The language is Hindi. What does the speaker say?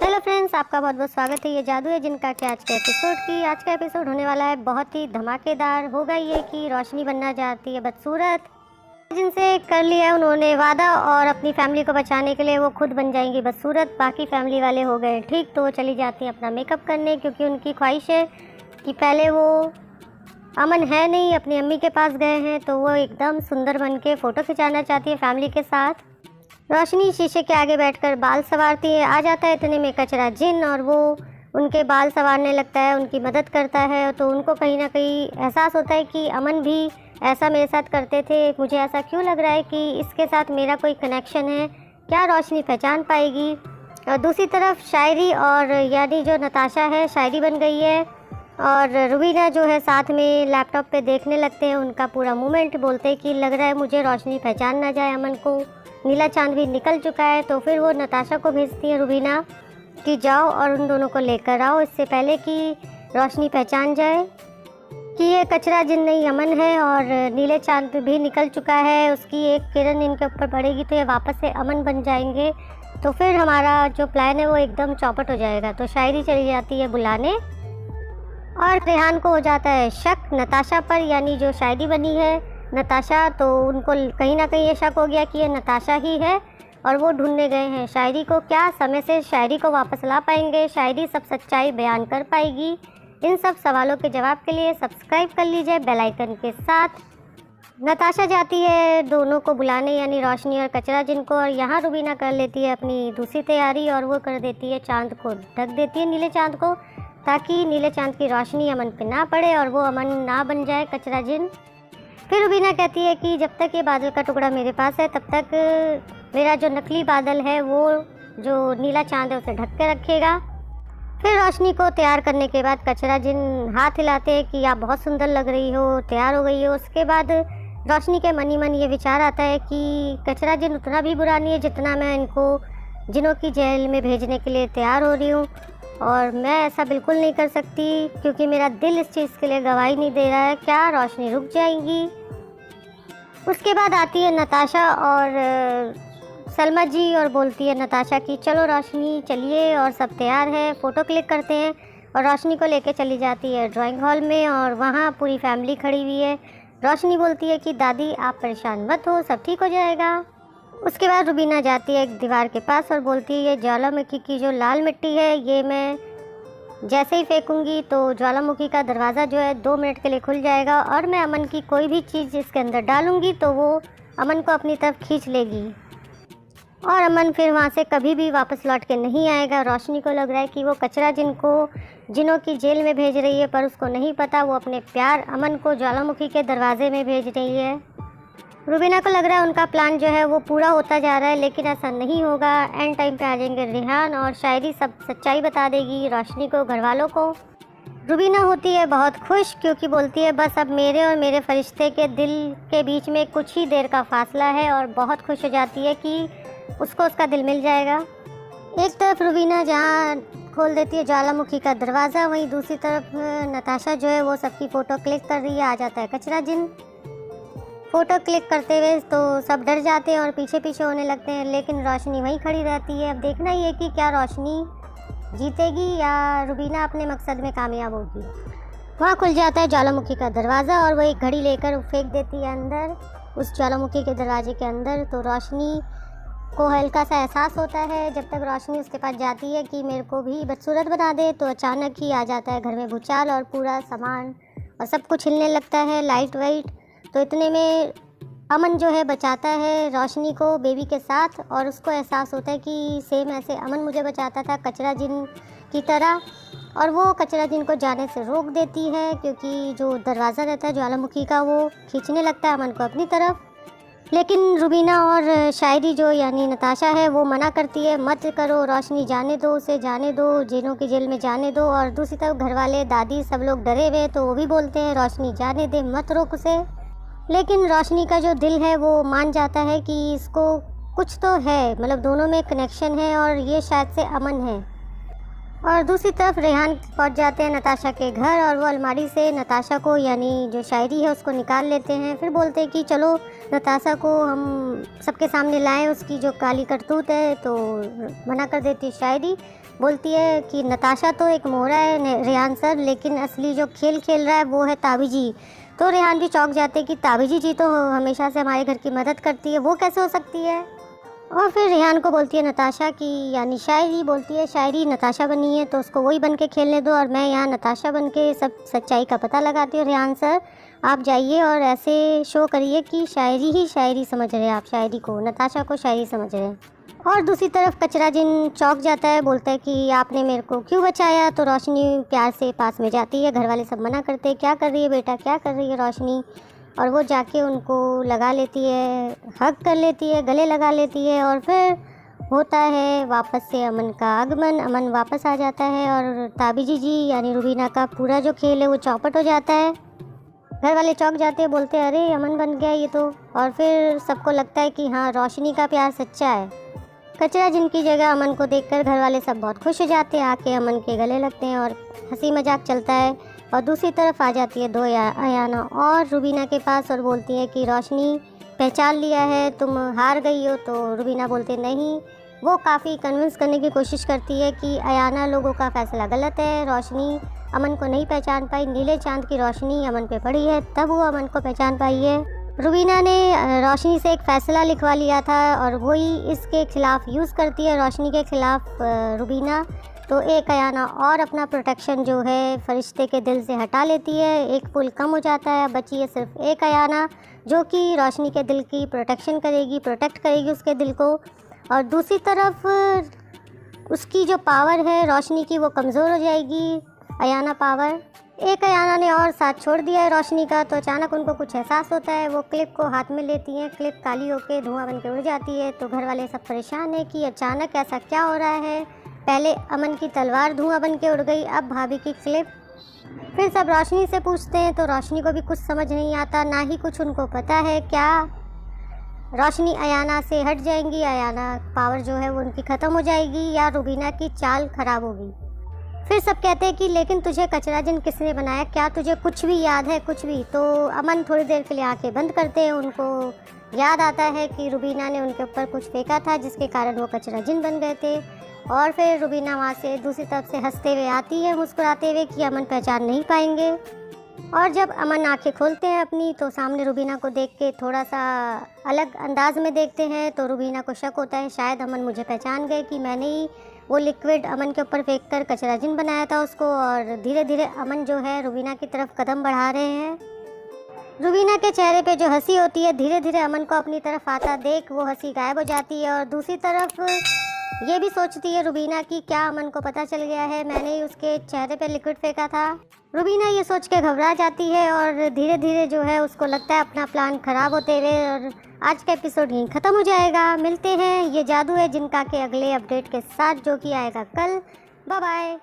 हेलो फ्रेंड्स, आपका बहुत बहुत स्वागत है। ये जादू है जिनका के आज के एपिसोड की। आज का एपिसोड होने वाला है बहुत ही धमाकेदार। होगा ये कि रोशनी बनना चाहती है बदसूरत, जिनसे कर लिया उन्होंने वादा और अपनी फैमिली को बचाने के लिए वो खुद बन जाएंगी बदसूरत। बाकी फैमिली वाले हो गए ठीक, तो वो चली जाती हैं अपना मेकअप करने, क्योंकि उनकी ख्वाहिश है कि पहले वो अमन है नहीं, अपनी अम्मी के पास गए हैं तो वो एकदम सुंदर बन के फ़ोटो खिंचाना चाहती है फैमिली के साथ। रोशनी शीशे के आगे बैठकर बाल संवारती है। आ जाता है इतने में कचरा जिन और वो उनके बाल संवारने लगता है, उनकी मदद करता है। तो उनको कहीं ना कहीं एहसास होता है कि अमन भी ऐसा मेरे साथ करते थे, मुझे ऐसा क्यों लग रहा है कि इसके साथ मेरा कोई कनेक्शन है, क्या रोशनी पहचान पाएगी। और दूसरी तरफ शायरी और यानी जो नताशा है शायरी बन गई है और रुबीना जो है साथ में लैपटॉप पे देखने लगते हैं। उनका पूरा मूवमेंट बोलते हैं कि लग रहा है मुझे रोशनी पहचान ना जाए अमन को। नीला चांद भी निकल चुका है तो फिर वो नताशा को भेजती है रुबीना कि जाओ और उन दोनों को लेकर आओ, इससे पहले कि रोशनी पहचान जाए कि ये कचरा जिन नहीं अमन है। और नीले चांद भी निकल चुका है, उसकी एक किरण इनके ऊपर पड़ेगी तो ये वापस से अमन बन जाएंगे। तो फिर हमारा जो प्लान है वो एकदम चौपट हो जाएगा। तो शायरी चली जाती है बुलाने और रेहान को हो जाता है शक नताशा पर, यानी जो शायरी बनी है नताशा। तो उनको कहीं ना कहीं ये शक हो गया कि ये नताशा ही है और वो ढूंढने गए हैं शायरी को। क्या समय से शायरी को वापस ला पाएंगे, शायरी सब सच्चाई बयान कर पाएगी? इन सब सवालों के जवाब के लिए सब्सक्राइब कर लीजिए बेल आइकन के साथ। नताशा जाती है दोनों को बुलाने, यानी रोशनी और कचरा जिनको, और यहाँ रुबीना कर लेती है अपनी दूसरी तैयारी और वो कर देती है चांद को ढक देती है नीले चांद को, ताकि नीले चांद की रोशनी अमन पे ना पड़े और वो अमन ना बन जाए कचरा जिन। फिर रुबीना कहती है कि जब तक ये बादल का टुकड़ा मेरे पास है तब तक मेरा जो नकली बादल है वो जो नीला चांद है उसे ढक के रखेगा। फिर रोशनी को तैयार करने के बाद कचरा जिन हाथ हिलाते हैं कि आप बहुत सुंदर लग रही हो, तैयार हो गई हो। उसके बाद रोशनी के मन ही मन ये विचार आता है कि कचरा जिन उतना भी बुरा नहीं है जितना मैं इनको जिनों की जेल में भेजने के लिए तैयार हो रही हूँ, और मैं ऐसा बिल्कुल नहीं कर सकती क्योंकि मेरा दिल इस चीज़ के लिए गवाही नहीं दे रहा है। क्या रोशनी रुक जाएंगी? उसके बाद आती है नताशा और सलमा जी और बोलती है नताशा कि चलो रोशनी चलिए, और सब तैयार है, फ़ोटो क्लिक करते हैं। और रोशनी को लेके चली जाती है ड्राइंग हॉल में और वहाँ पूरी फैमिली खड़ी हुई है। रोशनी बोलती है कि दादी आप परेशान मत हो, सब ठीक हो जाएगा। उसके बाद रुबीना जाती है एक दीवार के पास और बोलती है ये ज्वालामुखी की जो लाल मिट्टी है ये मैं जैसे ही फेंकूंगी तो ज्वालामुखी का दरवाज़ा जो है 2 मिनट के लिए खुल जाएगा और मैं अमन की कोई भी चीज़ इसके अंदर डालूंगी तो वो अमन को अपनी तरफ खींच लेगी और अमन फिर वहाँ से कभी भी वापस लौट के नहीं आएगा। रोशनी को लग रहा है कि वो कचरा जिनों की जेल में भेज रही है, पर उसको नहीं पता वो अपने प्यार अमन को ज्वालामुखी के दरवाजे में भेज रही है। रुबीना को लग रहा है उनका प्लान जो है वो पूरा होता जा रहा है, लेकिन ऐसा नहीं होगा। एंड टाइम पे आ जाएंगे रेहान और शायरी सब सच्चाई बता देगी रोशनी को, घर वालों को। रुबीना होती है बहुत खुश क्योंकि बोलती है बस अब मेरे और मेरे फरिश्ते के दिल के बीच में कुछ ही देर का फासला है, और बहुत खुश हो जाती है कि उसको उसका दिल मिल जाएगा। एक तरफ रुबीना जहाँ खोल देती है ज्वालामुखी का दरवाज़ा, वहीं दूसरी तरफ नताशा जो है वो सबकी फ़ोटो क्लिक कर रही है। आ जाता है कचरा जिन। फ़ोटो क्लिक करते हुए तो सब डर जाते हैं और पीछे पीछे होने लगते हैं, लेकिन रोशनी वहीं खड़ी रहती है। अब देखना ही है कि क्या रोशनी जीतेगी या रुबीना अपने मकसद में कामयाब होगी। वहाँ खुल जाता है ज्वालामुखी का दरवाज़ा और वो एक घड़ी लेकर फेंक देती है अंदर, उस ज्वालामुखी के दरवाजे के अंदर। तो रोशनी को हल्का सा एहसास होता है। जब तक रोशनी उसके पास जाती है कि मेरे को भी बदसूरत बना दे, तो अचानक ही आ जाता है घर में भूचाल और पूरा सामान और सब कुछ हिलने लगता है, लाइट वाइट। तो इतने में अमन जो है बचाता है रोशनी को बेबी के साथ, और उसको एहसास होता है कि सेम ऐसे अमन मुझे बचाता था कचरा जिन की तरह, और वो कचरा जिन को जाने से रोक देती है क्योंकि जो दरवाज़ा रहता है ज्वालामुखी का वो खींचने लगता है अमन को अपनी तरफ। लेकिन रुबीना और शायरी जो यानी नताशा है वो मना करती है, मत करो रोशनी, जाने दो उसे, जाने दो, जिनों की जेल में जाने दो। और दूसरी तरफ घर वाले दादी सब लोग डरे हुए तो वो भी बोलते हैं रोशनी जाने दे, मत रोक उसे। लेकिन रोशनी का जो दिल है वो मान जाता है कि इसको कुछ तो है, मतलब दोनों में कनेक्शन है और ये शायद से अमन है। और दूसरी तरफ रेहान पहुंच जाते हैं नताशा के घर और वो अलमारी से नताशा को यानी जो शायरी है उसको निकाल लेते हैं। फिर बोलते हैं कि चलो नताशा को हम सबके सामने लाएं, उसकी जो काली करतूत है। तो मना कर देती है शायरी, बोलती है कि नताशा तो एक मोहरा है रेहान सर, लेकिन असली जो खेल खेल रहा है वो है ताबीजी। तो रेहान भी चौंक जाते हैं कि ताबीजी जी तो हमेशा से हमारे घर की मदद करती है, वो कैसे हो सकती है। और फिर रेहान को बोलती है नताशा की यानी शायरी, बोलती है शायरी नताशा बनी है तो उसको वही बन के खेलने दो और मैं यहाँ नताशा बन के सब सच्चाई का पता लगाती हूँ। रेहान सर आप जाइए और ऐसे शो करिए कि शायरी ही शायरी समझ रहे हैं, आप शायरी को, नताशा को शायरी समझ रहे हैं। और दूसरी तरफ कचरा जिन चौंक जाता है, बोलता है कि आपने मेरे को क्यों बचाया। तो रोशनी प्यार से पास में जाती है, घर वाले सब मना करते हैं, क्या कर रही है बेटा, क्या कर रही है रोशनी। और वो जाके उनको लगा लेती है, हग कर लेती है, गले लगा लेती है। और फिर होता है वापस से अमन का आगमन, अमन वापस आ जाता है और ताबीजी जी यानी रुबीना का पूरा जो खेल है वो चौपट हो जाता है। घर वाले चौंक जाते हैं, बोलते हैं अरे अमन बन गया ये तो। और फिर सबको लगता है कि हाँ रोशनी का प्यार सच्चा है। कचरा जिनकी जगह अमन को देखकर घर वाले सब बहुत खुश हो जाते हैं, आके अमन के गले लगते हैं और हंसी मजाक चलता है। और दूसरी तरफ आ जाती है अयाना और रुबीना के पास और बोलती है कि रोशनी पहचान लिया है, तुम हार गई हो। तो रुबीना बोलते नहीं, वो काफ़ी कन्विंस करने की कोशिश करती है कि अयाना लोगों का फ़ैसला गलत है, रोशनी अमन को नहीं पहचान पाई, नीले चांद की रोशनी अमन पे पड़ी है तब वो अमन को पहचान पाई है। रुबीना ने रोशनी से एक फ़ैसला लिखवा लिया था और वही इसके खिलाफ़ यूज़ करती है, रोशनी के ख़िलाफ़ रुबीना। तो एक अयाना और अपना प्रोटेक्शन जो है फरिश्ते के दिल से हटा लेती है, एक पुल कम हो जाता है, बची है सिर्फ एक अयाना जो कि रोशनी के दिल की प्रोटेक्शन करेगी, प्रोटेक्ट करेगी उसके दिल को। और दूसरी तरफ उसकी जो पावर है रोशनी की वो कमज़ोर हो जाएगी, अयाना पावर। एक अयाना ने और साथ छोड़ दिया है रोशनी का। तो अचानक उनको कुछ एहसास होता है, वो क्लिप को हाथ में लेती हैं, क्लिप काली होकर धुआं बन के उड़ जाती है। तो घर वाले सब परेशान हैं कि अचानक ऐसा क्या हो रहा है, पहले अमन की तलवार धुआं बन के उड़ गई, अब भाभी की क्लिप। फिर सब रोशनी से पूछते हैं तो रोशनी को भी कुछ समझ नहीं आता, ना ही कुछ उनको पता है क्या रोशनी अयाना से हट जाएंगी, अयाना पावर जो है वो उनकी ख़त्म हो जाएगी या रुबीना की चाल ख़राब होगी। फिर सब कहते हैं कि लेकिन तुझे कचरा जिन किसने बनाया, क्या तुझे कुछ भी याद है, कुछ भी। तो अमन थोड़ी देर के लिए आंखें बंद करते हैं, उनको याद आता है कि रुबीना ने उनके ऊपर कुछ फेंका था जिसके कारण वो कचरा जिन बन गए थे। और फिर रुबीना वहाँ से दूसरी तरफ से हंसते हुए आती है, मुस्कुराते हुए कि अमन पहचान नहीं पाएंगे। और जब अमन आंखें खोलते हैं अपनी तो सामने रुबीना को देख के थोड़ा सा अलग अंदाज में देखते हैं। तो रुबीना को शक होता है शायद अमन मुझे पहचान गए कि मैंने ही वो लिक्विड अमन के ऊपर फेंक कर कचरा जिन बनाया था उसको। और धीरे धीरे अमन जो है रुबीना की तरफ कदम बढ़ा रहे हैं। रुबीना के चेहरे पे जो हंसी होती है, धीरे धीरे अमन को अपनी तरफ आता देख वो हंसी गायब हो जाती है। और दूसरी तरफ ये भी सोचती है रुबीना कि क्या अमन को पता चल गया है मैंने ही उसके चेहरे पे लिक्विड फेंका था। रुबीना ये सोच के घबरा जाती है और धीरे धीरे जो है उसको लगता है अपना प्लान ख़राब होते हुए। और आज का एपिसोड यहीं ख़त्म हो जाएगा। मिलते हैं ये जादू है जिनका के अगले अपडेट के साथ जो कि आएगा कल। Bye bye.